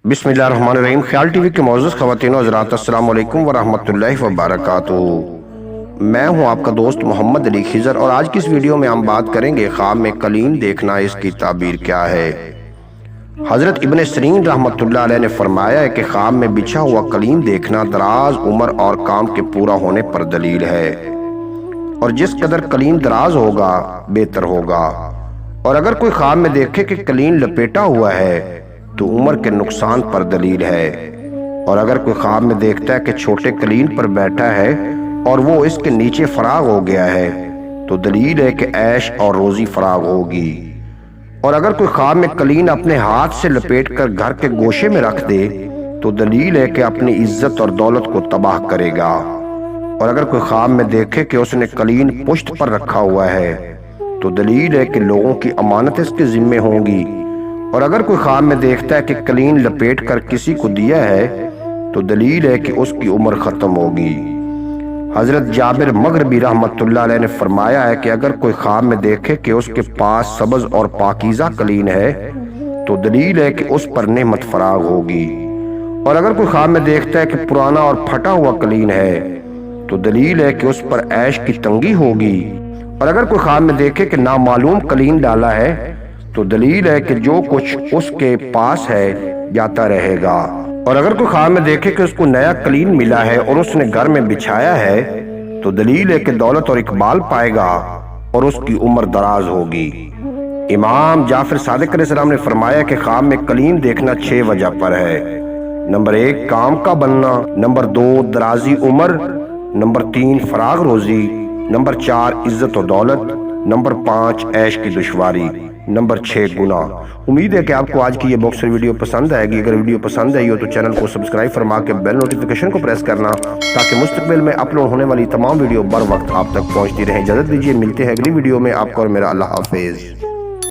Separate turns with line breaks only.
بسم اللہ الرحمن الرحیم۔ خیال ٹی وی کے معزز خواتین و حضرات، السلام علیکم ورحمۃ اللہ وبرکاتہ۔ میں ہوں آپ کا دوست محمد علی خضر، اور آج کی اس ویڈیو میں ہم بات کریں گے خواب میں قالین دیکھنا، اس کی تعبیر کیا ہے۔ حضرت ابن سیرین رحمۃ اللہ علیہ نے فرمایا ہے کہ خواب میں بچھا ہوا قالین دیکھنا دراز عمر اور کام کے پورا ہونے پر دلیل ہے، اور جس قدر قالین دراز ہوگا بہتر ہوگا۔ اور اگر کوئی خواب میں دیکھے کہ قالین لپیٹا ہوا ہے تو عمر کے نقصان پر دلیل ہے، اور اگر کوئی خواب میں دیکھتا ہے کہ چھوٹے قالین پر بیٹھا ہے اور وہ اس کے نیچے فراغ ہو گیا ہے تو دلیل ہے کہ عیش اور روزی فراغ ہوگی۔ اور اگر کوئی خواب میں قالین اپنے ہاتھ سے لپیٹ کر گھر کے گوشے میں رکھ دے تو دلیل ہے کہ اپنی عزت اور دولت کو تباہ کرے گا۔ اور اگر کوئی خواب میں دیکھے کہ اس نے قالین پشت پر رکھا ہوا ہے تو دلیل ہے کہ لوگوں کی امانت اس کے ذمے ہوں گی۔ اور اگر کوئی خواب میں دیکھتا ہے کہ قالین لپیٹ کر کسی کو دیا ہے تو دلیل ہے کہ اس کی عمر ختم ہوگی۔ حضرت جابر مغربی رحمت اللہ علیہ نے فرمایا ہے کہ اگر کوئی خواب میں دیکھے کہ اس کے پاس سبز اور پاکیزہ قالین ہے تو دلیل ہے کہ اس پر نعمت فراغ ہوگی۔ اور اگر کوئی خواب میں دیکھتا ہے کہ پرانا اور پھٹا ہوا قالین ہے تو دلیل ہے کہ اس پر عیش کی تنگی ہوگی۔ اور اگر کوئی خواب میں دیکھے کہ نامعلوم قالین ڈالا ہے تو دلیل ہے کہ جو کچھ اس کے پاس ہے جاتا رہے گا۔ اور اگر کوئی خواب میں دیکھے کہ اس کو نیا قالین ملا ہے اور اس نے گھر میں بچھایا ہے تو دلیل ہے کہ دولت اور اقبال پائے گا اور اس کی عمر دراز ہوگی۔ امام جعفر صادق علیہ السلام نے فرمایا کہ خواب میں قالین دیکھنا 6 وجہ پر ہے۔ نمبر 1 کام کا بننا، نمبر 2 درازی عمر، نمبر 3 فراغ روزی، نمبر 4 عزت و دولت، نمبر 5 عیش کی دشواری، نمبر 6 گناہ۔ امید ہے کہ آپ کو آج کی یہ باکسر ویڈیو پسند آئے گی۔ اگر ویڈیو پسند آئی ہو تو چینل کو سبسکرائب فرما کے بیل نوٹیفیکیشن کو پریس کرنا تاکہ مستقبل میں اپلوڈ ہونے والی تمام ویڈیو بر وقت آپ تک پہنچتی رہیں۔ اجازت دیجیے، ملتے ہیں اگلی ویڈیو میں۔ آپ کو اور میرا اللہ حافظ۔